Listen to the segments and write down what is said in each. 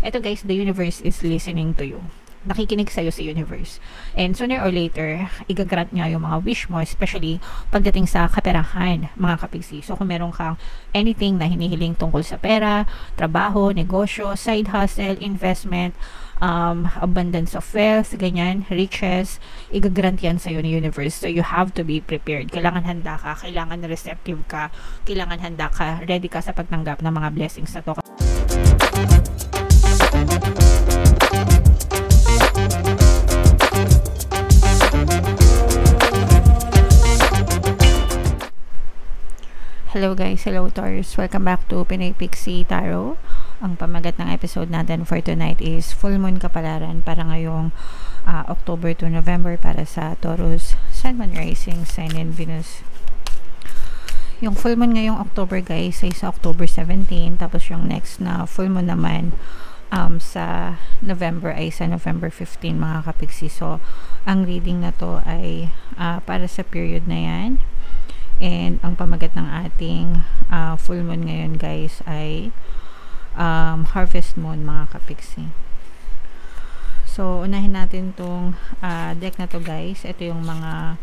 Eto guys, the universe is listening to you. Nakikinig sa'yo si universe. And sooner or later, igagrant niya yung mga wish mo, especially pagdating sa kaperahan, mga kapigsi. So, kung meron kang anything na hinihiling tungkol sa pera, trabaho, negosyo, side hustle, investment, abundance of wealth, ganyan, riches, igagrant yan sa'yo ni universe. So, you have to be prepared. Kailangan handa ka, kailangan receptive ka, kailangan handa ka, ready ka sa pagtanggap ng mga blessings na to. Hello guys, hello Taurus. Welcome back to Pinoy Pixie Tarot. Ang pamagat ng episode natin for tonight is Full Moon Kapalaran para ngayong October to November para sa Taurus, Sun, Moon, Rising, Sign, and Venus. Yung full moon ngayong October guys ay sa October 17, tapos yung next na full moon naman sa November ay sa November 15 mga kapiksi. So, ang reading na to ay para sa period na yan. And ang pamagat ng ating full moon ngayon guys ay harvest moon mga kapiksi. So unahin natin tong deck na to guys. Ito yung mga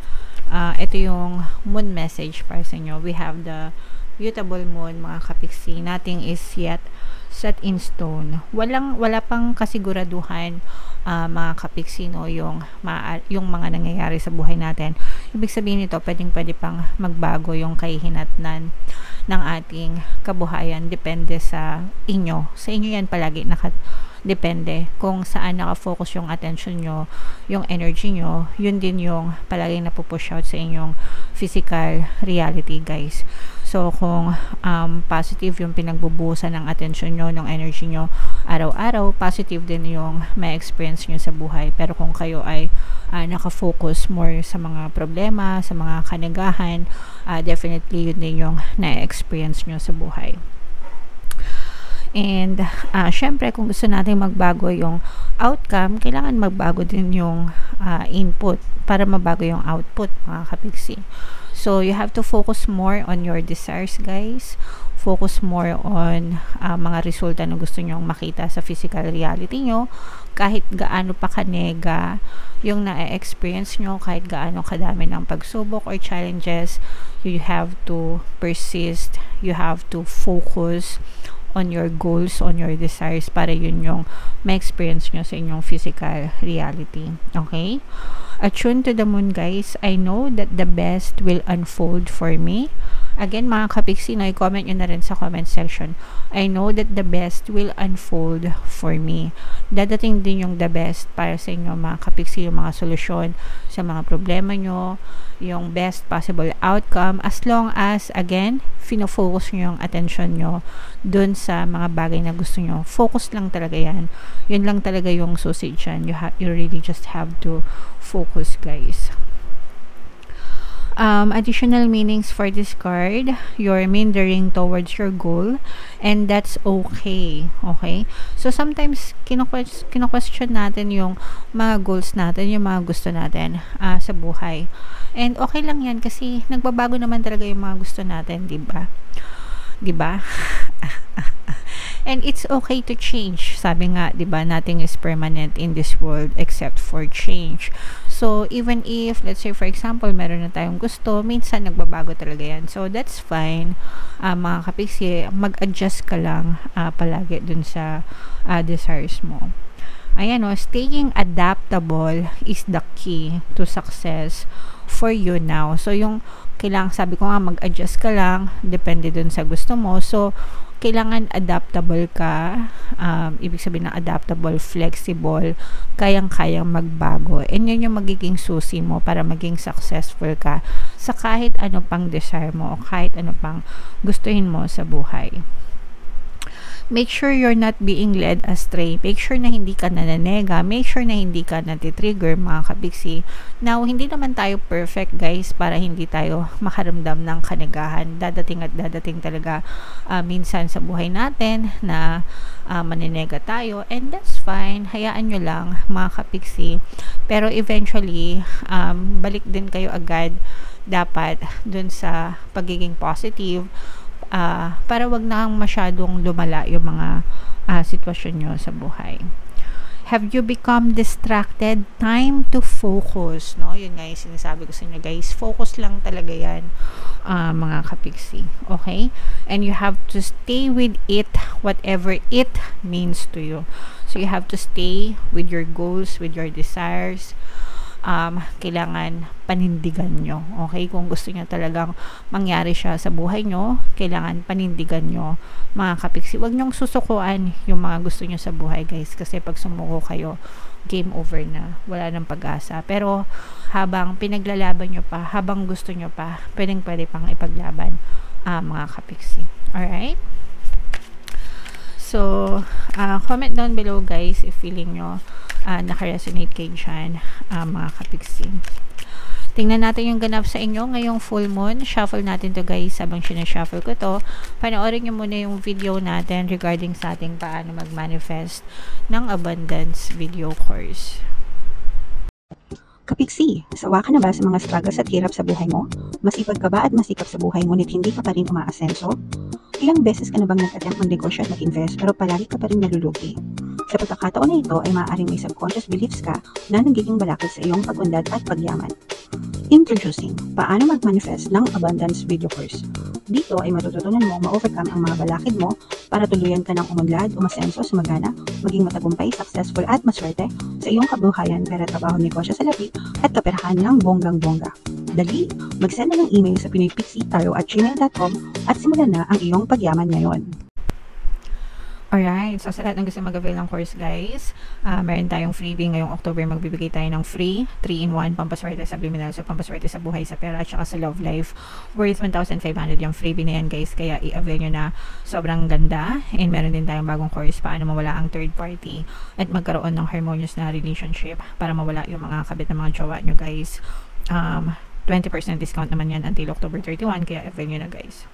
ito yung moon message para sa inyo. We have the mutable moon mga kapiksi. Nothing is yet set in stone. Wala pang kasiguraduhan mga kapiksi, no, yung mga nangyayari sa buhay natin. Ibig sabihin nito, pwede pang magbago yung kahihinatnan ng ating kabuhayan. Depende sa inyo. Sa inyo yan palagi depende kung saan nakafocus yung attention nyo, yung energy nyo, yun din yung palagi napupush out sa inyong physical reality guys. So, kung positive yung pinagbubuhusan ng attention nyo, ng energy nyo, araw-araw, positive din yung may experience nyo sa buhay. Pero kung kayo ay nakafocus more sa mga problema, sa mga kanagahan, definitely yun din yung na-experience nyo sa buhay. And, syempre, kung gusto natin magbago yung outcome, kailangan magbago din yung input para mabago yung output, mga kapigsi. So, you have to focus more on your desires, guys. Focus more on mga resulta na gusto nyong makita sa physical reality nyo. Kahit gaano pa kanega yung na-experience nyo, kahit gaano kadami ng pagsubok or challenges, you have to persist. You have to focus on your goals, on your desires, para yun yung ma-experience nyo sa inyong physical reality. Okay? Attune to the moon, guys. I know that the best will unfold for me. Again, mga kapiksi, no, i-comment nyo na rin sa comment section. I know that the best will unfold for me. Dadating din yung the best para sa inyo, mga kapiksi, yung mga solusyon sa mga problema nyo, yung best possible outcome, as long as, again, fino-focus nyo yung attention nyo dun sa mga bagay na gusto nyo. Focus lang talaga yan. Yun lang talaga yung susi dyan. You really just have to focus, guys. Additional meanings for this card: you're meandering towards your goal, and that's okay. Okay? So, sometimes, kino-question natin yung mga goals natin, yung mga gusto natin sa buhay. And okay lang yan kasi nagbabago naman talaga yung mga gusto natin, diba? Diba? And it's okay to change. Sabi nga, diba, nothing is permanent in this world except for change. So, even if, let's say, for example, meron na tayong gusto, minsan nagbabago talaga yan. So, that's fine. Mga kapiksi, mag-adjust ka lang palagi dun sa desires mo. Ayan, staying adaptable is the key to success for you now. So, yung kailangan, sabi ko nga, mag-adjust ka lang, depende dun sa gusto mo. So, kailangan adaptable ka, ibig sabihin na adaptable, flexible, kayang-kayang magbago. And yun yung magiging susi mo para maging successful ka sa kahit ano pang desire mo o kahit ano pang gustuhin mo sa buhay. Make sure you're not being led astray. Make sure na hindi ka nananega. Make sure na hindi ka natitrigger, mga kapiksi. Now, hindi naman tayo perfect, guys, para hindi tayo makaramdam ng kanegahan. Dadating at dadating talaga minsan sa buhay natin na maninega tayo. And that's fine. Hayaan nyo lang, mga kapiksi. Pero eventually, balik din kayo agad dapat dun sa pagiging positive. para wag na masyadong lumala yung mga sitwasyon nyo sa buhay. Have you become distracted? Time to focus, no? Yun nga yung sinasabi ko sa inyo, guys. Focus lang talaga yan, mga kapiksi. Okay? And you have to stay with it, whatever it means to you. So, you have to stay with your goals, with your desires. Kailangan panindigan nyo. Okay? Kung gusto nyo talagang mangyari siya sa buhay nyo, kailangan panindigan nyo, mga kapiksi. Huwag nyong susukuan yung mga gusto nyo sa buhay, guys. Kasi pag sumuko kayo, game over na. Wala nang pag-asa. Pero, habang pinaglalaban nyo pa, habang gusto nyo pa, pwede pang ipaglaban, mga kapiksi. Alright? So, comment down below, guys, if feeling nyo naka-resonate kayo dyan, mga kapiksi. Tingnan natin yung ganap sa inyo ngayong full moon. Shuffle natin to, guys. Habang sinashuffle ko to, panoorin nyo muna yung video natin regarding sa ating paano mag-manifest ng abundance video course. Kapiksi, sawa ka na ba sa mga struggles at hirap sa buhay mo? Masipag ka ba at masikap sa buhay ngunit hindi ka pa rin umaasenso? Ilang beses ka na bang nag-attempt mag-negosyo at mag-invest pero palagi ka pa rin nalulugi? Sa pagkakataon na ito ay maaaring may subconscious beliefs ka na nagiging balakid sa iyong pag-unlad at pagyaman. Introducing, paano mag-manifest ng abundance video course. Dito ay matututunan mo ma-overcome ang mga balakid mo para tuluyan ka ng umunlad, umasenso, sumagana, maging matagumpay, successful at maswerte sa iyong kabuhayan, pera, trabaho, negosyo sa labi at kaperahan ng bonggang-bongga. Dali, mag-send na ng email sa pinoypixie@gmail.com at simulan na ang iyong pagyaman ngayon. Alright, so sa lahat ng gusto mag-avail ng course, guys, meron tayong freebie ngayong October. Magbibigay tayo ng free 3-in-1 pampaswerte sa subliminal, so pampaswerte sa buhay, sa pera, at saka sa love life. Worth 1,500 yung freebie na yan, guys, kaya i-avail nyo na. Sobrang ganda. And meron din tayong bagong course, paano mawala ang third party at magkaroon ng harmonious na relationship para mawala yung mga kabit na mga jowa nyo, guys. 20% discount naman yan until October 31, kaya avail nyo na, guys.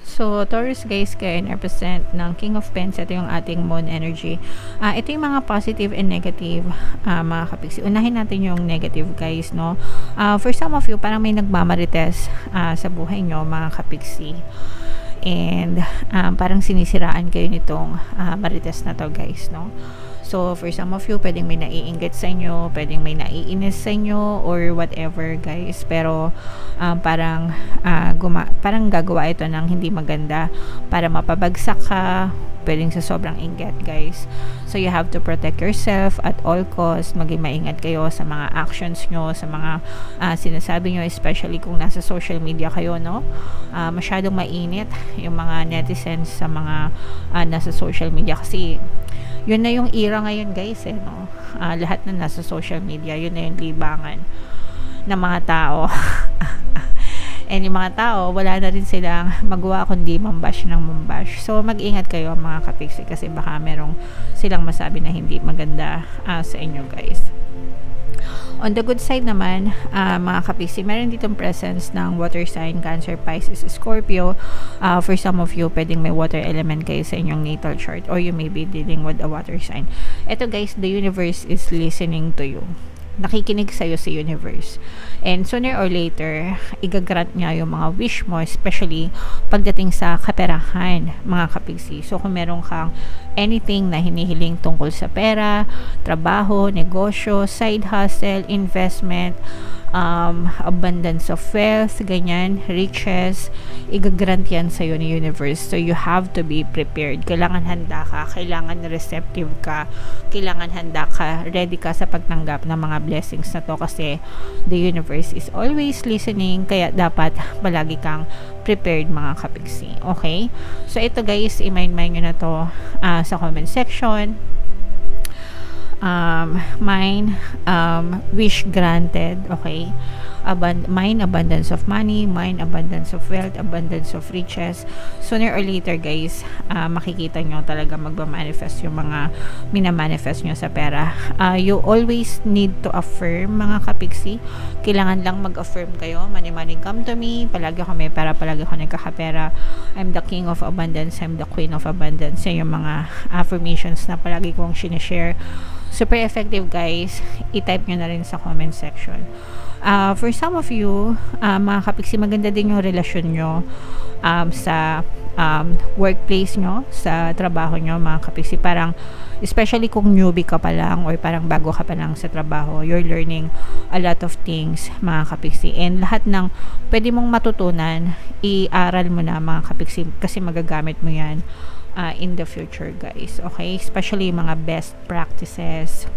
So, Taurus, guys, kaya represent ng King of Pens. Ito yung ating moon energy. Ito yung mga positive and negative, mga kapiksi. Unahin natin yung negative, guys, no? For some of you, parang may nagmamarites sa buhay nyo, mga kapiksi. And parang sinisiraan kayo nitong marites na to, guys, no? So, for some of you, pwedeng may naiinggit sa inyo, pwedeng may naiinis sa inyo, or whatever, guys. Pero, parang gagawa ito ng hindi maganda para mapabagsak ka, pwedeng sa sobrang inggit, guys. So, you have to protect yourself at all costs. Maging maingat kayo sa mga actions nyo, sa mga sinasabi nyo, especially kung nasa social media kayo, no? Masyadong mainit yung mga netizens sa mga nasa social media kasi yun na yung era ngayon, guys, no? Lahat na nasa social media, yun na yung libangan ng mga tao. And yung mga tao, wala na rin silang magawa kundi mambash ng mambash. So, mag-ingat kayo, mga kapiksi, kasi baka merong silang masabi na hindi maganda sa inyo, guys. On the good side naman, mga kapiksi, meron ditong presence ng water sign, Cancer, Pisces, Scorpio. For some of you, pwedeng may water element kayo sa inyong natal chart, or you may be dealing with a water sign. Ito, guys, the universe is listening to you. Nakikinig sa'yo sa universe. And sooner or later, igagrant niya yung mga wish mo, especially pagdating sa kaperahan, mga kapiksi. So, kung meron kang anything na hinihiling tungkol sa pera, trabaho, negosyo, side hustle, investment, abundance of wealth, ganyan, riches, igagrant yan sa'yo ni universe. So, you have to be prepared. Kailangan handa ka, kailangan receptive ka, kailangan handa ka, ready ka sa pagtanggap ng mga blessings na to, kasi the universe is always listening, kaya dapat palagi kang prepared, mga kapiksi. Okay? So, ito, guys, i-mind nyo na to sa comment section. Mine, wish granted, okay? Mine, abundance of money, mine, abundance of wealth, abundance of riches. Sooner or later, guys, makikita nyo talaga magmamanifest yung mga minamanifest nyo sa pera. You always need to affirm, mga kapiksi. Kailangan lang mag-affirm kayo. Money, money, come to me. Palagi ako may pera, palagi ako nagkakapera. I'm the king of abundance, I'm the queen of abundance. Yan yung mga affirmations na palagi kong sinishare. Super effective, guys. I-type nyo na rin sa comment section. For some of you, mga kapiksi, maganda din yung relasyon nyo sa workplace nyo, sa trabaho nyo, mga kapiksi. Parang, especially kung newbie ka pa lang or parang bago ka pa lang sa trabaho, you're learning a lot of things, mga kapiksi. And lahat ng pwede mong matutunan, i-aral mo na, mga kapiksi, kasi magagamit mo yan in the future, guys. Okay? Especially mga best practices.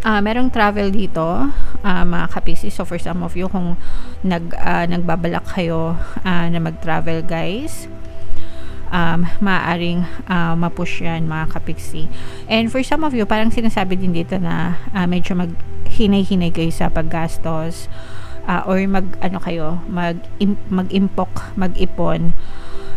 Merong travel dito, mga kapiksi. So for some of you, kung nagbabalak kayo na mag-travel, guys, maaaring mapush yan, mga kapiksi. And for some of you, parang sinasabi din dito na medyo maghinay-hinay kayo sa paggastos, or mag-impok, mag-ipon,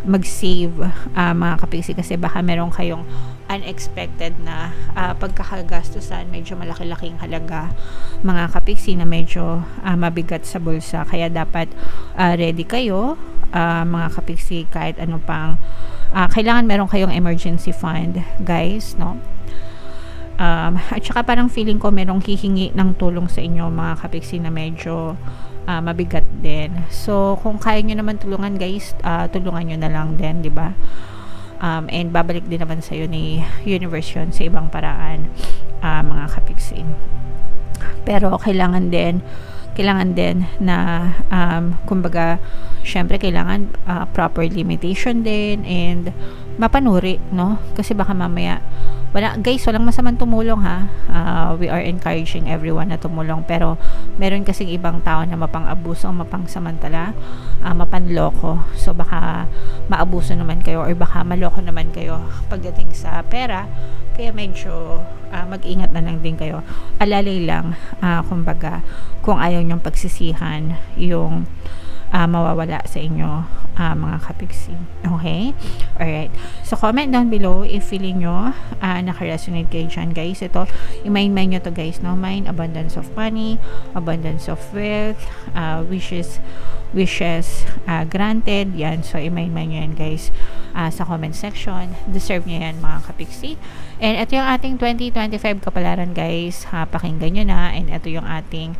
mag-save, mga kapiksi, kasi baka meron kayong unexpected na pagkakagastusan, medyo malaki-laking halaga, mga kapiksi, na medyo mabigat sa bulsa. Kaya dapat ready kayo, mga kapiksi, kahit ano pang kailangan meron kayong emergency fund, guys, no? At saka parang feeling ko merong hihingi ng tulong sa inyo, mga kapiksi, na medyo mabigat din. So kung kaya nyo naman tulungan, guys, tulungan nyo na lang din, di ba? And babalik din naman sa'yo ni universe yun sa ibang paraan, mga kapiksi. Pero kailangan din na kumbaga, syempre kailangan proper limitation din and mapanuri, no? Kasi baka mamaya walang masamang tumulong, ha. We are encouraging everyone na tumulong, pero meron kasing ibang tao na mapang-abuso, mapang-samantala, mapanloko. So baka maabuso naman kayo or baka maloko naman kayo pagdating sa pera. Kaya medyo mag-ingat na lang din kayo. Alalay lang, kumbaga, kung ayaw nyong pagsisihan yung mawawala sa inyo, mga kapiksi. Okay? Alright. So, comment down below if feeling nyo naka-resonate kayo dyan, guys. Ito, i-mind nyo to, guys, no? Mind, abundance of money, abundance of wealth, wishes granted. Yan. So, i-mind nyo yan, guys, sa comment section. Deserve nyo yan, mga kapiksi. And ito yung ating 2025 kapalaran, guys. Pakinggan nyo na. And ito yung ating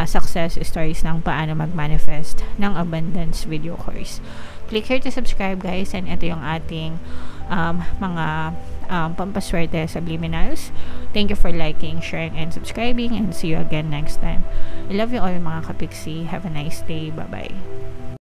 success stories ng paano mag-manifest ng abundance video course. Click here to subscribe, guys. And ito yung ating mga pampaswerte subliminals. Thank you for liking, sharing, and subscribing. And see you again next time. I love you all, mga kapiksi. Have a nice day. Bye-bye.